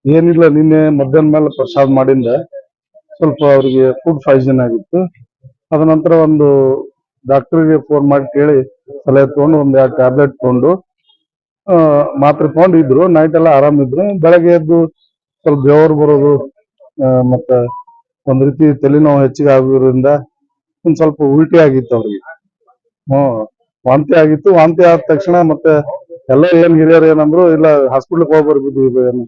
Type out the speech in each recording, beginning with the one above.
ಏನಿಲ್ಲ, ನಿನ್ನೆ ಮಧ್ಯಾಹ್ನ ಮೇಲೆ ಪ್ರಸಾದ ಮಾಡಿಂದ ಸ್ವಲ್ಪ ಅವರಿಗೆ ಫುಡ್ ಪಾಯ್ಸನ್ ಆಗಿತ್ತು. ಅದ ನಂತರ ಒಂದು ಡಾಕ್ಟರ್ಗೆ ಫೋನ್ ಮಾಡಿ ಕೇಳಿ ಸಲಹೆ ತಗೊಂಡು ಒಂದ್ 2 ಟ್ಯಾಬ್ಲೆಟ್ ತಗೊಂಡು ಮಾತ್ರೆ ತಗೊಂಡು ಇದ್ರು. ನೈಟ್ ಎಲ್ಲ ಆರಾಮಿದ್ರು. ಬೆಳಗ್ಗೆ ಎದ್ದು ಸ್ವಲ್ಪ ಬೆವರು ಬರೋದು, ಮತ್ತೆ ಒಂದ್ ರೀತಿ ತಲೆನೋವು ಹೆಚ್ಚಿಗೆ ಆಗೋದ್ರಿಂದ ಒಂದ್ ಸ್ವಲ್ಪ ಉಲ್ಟಿ ಆಗಿತ್ತು ಅವ್ರಿಗೆ. ವಾಂತಿ ಆಗಿತ್ತು. ವಾಂತಿ ಆದ ತಕ್ಷಣ ಮತ್ತೆ ಎಲ್ಲ ಹಿರಿಯರು ಏನಂದ್ರು, ಇಲ್ಲ ಹಾಸ್ಪಿಟ್ಲ್ಗೆ ಹೋಗಿ ಬರ್ಬಿದ್ದು ಏನು,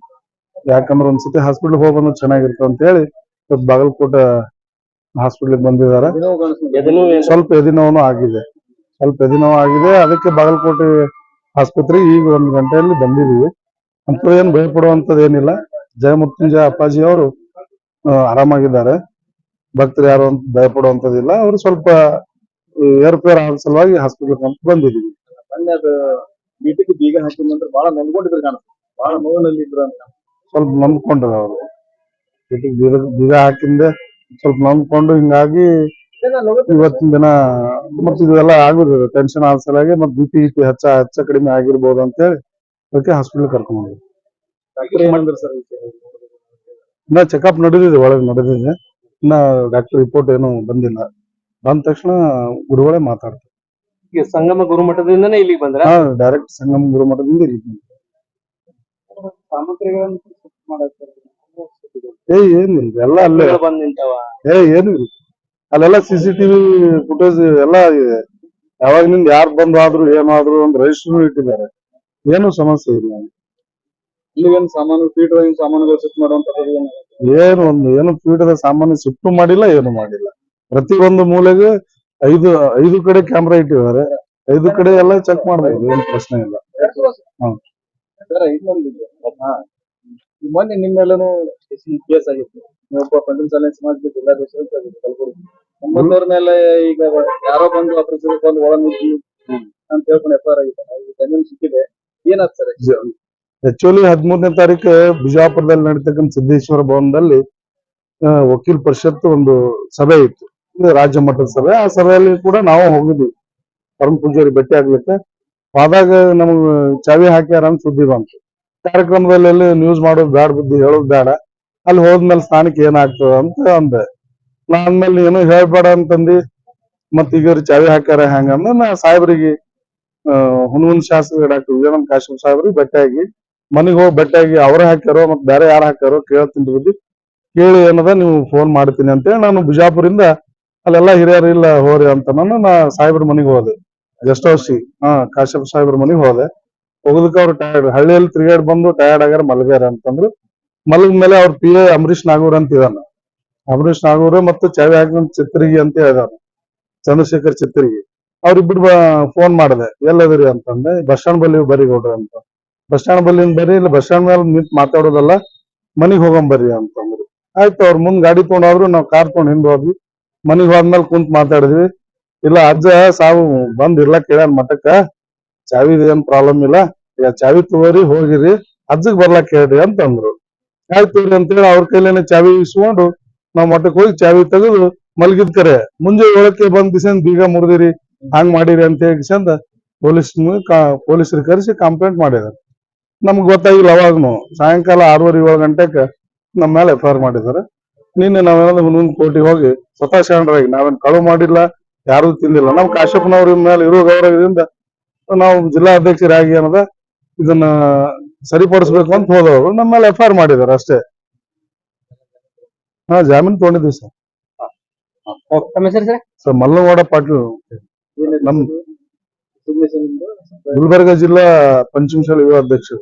ಯಾಕಂದ್ರೆ ಒಂದ್ಸತಿ ಹಾಸ್ಪಿಟ್ಲ್ಗೆ ಹೋಗಿ ಬಂದ್ರೆ ಚೆನ್ನಾಗಿರುತ್ತೆ ಅಂತ ಹೇಳಿ ಬಾಗಲಕೋಟೆ ಹಾಸ್ಪಿಟ್ಲಿಗೆ ಬಂದಿದ್ದಾರೆ. ಸ್ವಲ್ಪ ಎದಿನೋವು ಆಗಿದೆ. ಅದಕ್ಕೆ ಬಾಗಲಕೋಟೆ ಆಸ್ಪತ್ರೆಗೆ ಈಗ 1 ಗಂಟೆಯಲ್ಲಿ ಬಂದಿದೀವಿ. ಅಂತ ಏನ್ ಭಯಪಡುವಂತದ್ದು ಏನಿಲ್ಲ. ಜಯಮೃತ್ಯುಂಜಯ ಅಪ್ಪಾಜಿ ಅವರು ಆರಾಮಾಗಿದ್ದಾರೆ. ಭಕ್ತರು ಯಾರು ಅಂತ ಭಯಪಡುವಂತದಿಲ್ಲ. ಅವರು ಸ್ವಲ್ಪ ಏರ್ಪೇರ್ ಆದ ಸಲುವಾಗಿ ಹಾಸ್ಪಿಟ್ಲಿಗೆ ಅಂತ ಬಂದಿದೀವಿ. ಬೀಗ ಹಾಕಿದ ನಂತರ ಬಹಳ ನೊಂದ್ಕೊಂಡಿದ್ರು ಕಾಣುತ್ತೆ. ಬಹಳ ನೋವಿನಲ್ಲಿ ಇದ್ರು ಅಂತ ಸ್ವಲ್ಪ ನಂಬ್ಕೊಂಡ್ರು ಅವರು. ಬೀಗ ಹಾಕಿಂದೆ ಸ್ವಲ್ಪ ನಂಬ್ಕೊಂಡು, ಹಿಂಗಾಗಿ ಇವತ್ತಿನ ದಿನ ಮತ್ತೆ ಇದೆಲ್ಲ ಆಗುದು ಟೆನ್ಷನ್ ಆದ ಸಲುವಾಗಿ ಮತ್ತೆ ಬಿ ಪಿ ಹೆಚ್ಚ ಕಡಿಮೆ ಆಗಿರ್ಬೋದು ಅಂತ ಹೇಳಿ ಅದಕ್ಕೆ ಹಾಸ್ಪಿಟಲ್ ಕರ್ಕೊಂಡ್ ಬಂದ್ವಿ. ಇನ್ನ ಚೆಕಪ್ ನಡೆದಿದೆ, ಒಳಗೆ ನಡೆದಿದೆ. ಇನ್ನ ಡಾಕ್ಟರ್ ರಿಪೋರ್ಟ್ ಏನು ಬಂದಿಲ್ಲ. ಬಂದ ತಕ್ಷಣ ಗುರುಗಳೇ ಮಾತಾಡ್ತಾರೆ. ಸಂಗಮ ಗುರುಮಠದಿಂದನೇ ಇಲ್ಲಿಗೆ ಬಂದ್ರ? ಡೈರೆಕ್ಟ್ ಸಂಗಮ ಗುರುಮಠದಿಂದ ಇಲ್ಲಿ ಬಂದ್ರು. ಏನಿಲ್ಲ, ಎಲ್ಲ ಅಲ್ಲೇ ಬಂದ್ ನಿಂತಾವ. ಏನಿಲ್ಲ, ಅಲ್ಲೆಲ್ಲ CCTV ಫುಟೇಜ್ ಎಲ್ಲ ಇದೆ. ಯಾವಾಗಿನಿಂದ ಯಾರು ಬಂದಾದ್ರು ಏನಾದ್ರು ಒಂದು ರಿಜಿಸ್ಟರ್ ಇಟ್ಟಿದ್ದಾರೆ. ಏನು ಸಮಸ್ಯೆ ಇಲ್ಲ. ಇಲ್ಲಿಗೇನು ಸಾಮಾನು ಪೀಠದ ಸಾಮಾನುಗಳು ಶಿಫ್ಟ್ ಮಾಡುವಂತ ಏನು ಪೀಠದ ಸಾಮಾನು ಶಿಫ್ಟ್ ಮಾಡಿಲ್ಲ, ಏನು ಮಾಡಿಲ್ಲ. ಪ್ರತಿಯೊಂದು ಮೂಲೆಗೆ 5 ಕಡೆ ಕ್ಯಾಮ್ರಾ ಇಟ್ಟಿದ್ದಾರೆ. 5 ಕಡೆ ಎಲ್ಲ ಚೆಕ್ ಮಾಡ್ಬೋದು, ಏನು ಪ್ರಶ್ನೆ ಇಲ್ಲ. ಮೊನ್ನೆ ನಿಮ್ಮೆಲ್ಲೂ ಕೇಸ್ ಆಗಿತ್ತು. ನೀವೊಬ್ಬ ಪಂಡಿತ ಸಾಲಿನ ಸಮಾಜದ ಜಿಲ್ಲಾಧ್ಯಕ್ಷರು ನಮ್ಮಂತವ್ರ ಮೇಲೆ ಈಗ ಯಾರೋ ಬಂದು ಅಪರಿಚಿತ ಬಂದು ಒಳ ನುಗ್ಗಿ ಅಂತ ಹೇಳ್ಕೊಂಡು FIR ಆಗಿದೆ. ಸಿಕ್ಕಿದೆ, ಏನಾಗ್ತದೆ? ಆಕ್ಚುಲಿ 13ನೇ ತಾರೀಕು ಬಿಜಾಪುರದಲ್ಲಿ ನಡೀತಕ್ಕಂಥ ಸಿದ್ದೇಶ್ವರ ಭವನದಲ್ಲಿ ವಕೀಲ್ ಪರಿಷತ್ ಒಂದು ಸಭೆ ಇತ್ತು, ರಾಜ್ಯ ಮಟ್ಟದ ಸಭೆ. ಆ ಸಭೆಯಲ್ಲಿ ಕೂಡ ನಾವು ಹೋಗಿದ್ವಿ ಪರಮ ಪೂಜಾರಿ ಭೇಟಿ ಆಗ್ಲಿಕ್ಕೆ. ಆದಾಗ ನಮಗ್ ಚಾವಿ ಹಾಕ್ಯಾರ ಅಂತ ಸುದ್ದಿ ಬಂತು. ಕಾರ್ಯಕ್ರಮದಲ್ಲಿ ನ್ಯೂಸ್ ಮಾಡೋದು ಬ್ಯಾಡ, ಬುದ್ಧಿ ಹೇಳೋದು ಬೇಡ, ಅಲ್ಲಿ ಹೋದ್ಮೇಲೆ ಸ್ಥಾನಕ್ಕೆ ಏನಾಗ್ತದ ಅಂತ ಅಂದೆ. ನಾನ್ಮೇಲೆ ಏನೋ ಹೇಳ್ಬೇಡ ಅಂತಂದಿ. ಮತ್ ಈಗ ಚಾವಿ ಹಾಕ್ಯಾರ ಹೆಂಗಂದ ನಾ ಸಾಹೇಬ್ರಿಗೆ ಹುಣಗುಂದ ಶಾಸಕ ಡಾಕ್ಟರ್ ವಿಜಯನಂದ ಕಾಶಿಂ ಸಾಹೇಬ್ರಿಗೆ ಭೇಟಿಯಾಗಿ ಮನೆಗೆ ಹೋಗಿ ಭೇಟಿಯಾಗಿ ಅವ್ರ ಹಾಕ್ಯಾರೋ ಮತ್ ಬೇರೆ ಯಾರು ಹಾಕ್ಯಾರೋ ಕೇಳ್ತೀನಿ ಬುದ್ಧಿ, ಕೇಳಿ ಏನದ ನೀವು ಫೋನ್ ಮಾಡ್ತೀನಿ ಅಂತೇಳಿ ನಾನು ಬಿಜಾಪುರಿಂದ ಅಲ್ಲೆಲ್ಲ ಹಿರಿಯರು ಇಲ್ಲ ಹೋರಿ ಅಂತ ನಾ ಸಾಹೇಬ್ರ ಮನೆಗೆ ಹೋದೆ. ಗೆಸ್ಟ್ ಹೌಸ್ ಕಾಶ್ಯಪ್ ಸಾಹೇಬ್ರ ಮನೆಗೆ ಹೋದೆ. ಹೋಗೋದಕ್ಕೆ ಅವ್ರು ಟಯರ್ಡ್, ಹಳ್ಳಿಯಲ್ಲಿ ತಿರುಗಾಡಿ ಬಂದು ಟಯರ್ಡ್ ಆಗ್ಯಾರ, ಮಲಗ್ಯಾರ ಅಂತಂದ್ರು. ಮಲಗ ಮೇಲೆ ಅವ್ರ PA ಅಂಬರೀಶ್ ನಾಗೂರ್ ಅಂತ ಇದಾನ. ಅಂಬರೀಶ್ ನಾಗೂರ್ ಮತ್ತು ಚಾವಿ ಹಾಕಿದ ಚಿತ್ತರಿಗಿ ಅಂತ ಹೇಳಿದಾನ, ಚಂದ್ರಶೇಖರ್ ಚಿತ್ತರಿಗಿ. ಅವ್ರಿಬ್ರು ಫೋನ್ ಮಾಡಿದೆ, ಎಲ್ಲದಿರಿ ಅಂತಂದೆ. ಬಸ್ ಸ್ಟ್ಯಾಂಡ್ ಬಲ್ಲಿ ಬರಿ ಗೌಡ್ರ ಅಂತ. ಬಸ್ ಸ್ಟ್ಯಾಂಡ್ ಬಲ್ಲಿ ಬರ್ರಿ, ಇಲ್ಲ ಬಸ್ ಸ್ಟ್ಯಾಂಡ್ ಮೇಲೆ ನಿಂತು ಮಾತಾಡೋದಲ್ಲ, ಮನಿಗ್ ಹೋಗಂಬರ್ರಿ ಅಂತಂದ್ರು. ಆಯ್ತು, ಅವ್ರ ಮುಂದ್ ಗಾಡಿ ತಗೊಂಡಾದ್ರು, ನಾವ್ ಕಾರ್ ತಗೊಂಡ್ ಹಿಂದ್ ಹೋದ್ವಿ. ಮನಿಗ್ ಹೋದ್ಮೇಲೆ ಕುಂತ್ ಮಾತಾಡಿದ್ವಿ. ಇಲ್ಲ ಅಜ್ಜ ಸಾವು ಬಂದ್ ಇರ್ಲಾ ಕೇಳ್ಯಾನ ಮಠಕ್ಕ, ಚಾವಿದ ಏನ್ ಪ್ರಾಬ್ಲಮ್ ಇಲ್ಲ, ಈಗ ಚಾವಿ ತಗೋರಿ ಹೋಗಿರಿ, ಅಜ್ಜಗ್ ಬರ್ಲಾಕ್ ಹೇಳ್ರಿ ಅಂತಂದ್ರು. ಆಯ್ತು ಅಂತೇಳಿ ಅವ್ರ ಕೈಲೇನೆ ಚಾವಿ ಇಸ್ಕೊಂಡು ನಾವ್ ಮಠಕ್ಕೆ ಹೋಗಿ ಚಾವಿ ತೆಗೆದು ಮಲಗಿದ್ ಕರೆ ಮುಂಜಾನೆ 7ಕ್ಕೆ ಬಂದ್ ದಿಸೆಂದ್ ಬೀಗ ಮುರಿದಿರಿ, ಹಂಗ್ ಮಾಡಿರಿ ಅಂತ ಹೇಳಿ ಪೊಲೀಸರು ಕರೆಸಿ ಕಂಪ್ಲೇಂಟ್ ಮಾಡಿದಾರೆ. ನಮ್ಗ್ ಗೊತ್ತಾಗಿಲ್ಲ. ಅವಾಗ್ನು ಸಾಯಂಕಾಲ 6:30 7 ಗಂಟೆಗೆ ನಮ್ಮ ಮೇಲೆ FIR ಮಾಡಿದಾರೆ. ನಿನ್ನೆ ನಾವೇನಾದ್ರು ಹುಣಗುಂದ ಕೋರ್ಟಿಗೆ ಹೋಗಿ ಸ್ವತಃ ಶರಣರಾಗಿ, ನಾವೇನ್ ಕಳು ಮಾಡಿಲ್ಲ, ಯಾರು ತಿಂದಿಲ್ಲ. ನಮ್ ಕಾಶ್ಯಪ್ಪನವ್ರ ಮೇಲೆ ಇರೋ ಗೌರವದಿಂದ ನಾವು ಜಿಲ್ಲಾ ಅಧ್ಯಕ್ಷರಾಗಿ ಏನದ ಇದನ್ನ ಸರಿಪಡಿಸ್ಬೇಕು ಅಂತ ಹೋದವರು ನಮ್ಮ ಮೇಲೆ FIR ಮಾಡಿದಾರೆ ಅಷ್ಟೇ. ಜಾಮೀನು ತಗೊಂಡಿದ್ವಿ ಸರ್. ಸರ್ ಮಲ್ಲನಗೌಡ ಪಾಟೀಲ್, ನಮ್ ಗುಲ್ಬರ್ಗ ಜಿಲ್ಲಾ ಪಂಚಮಸಾಲಿ ಯುವ ಅಧ್ಯಕ್ಷರು.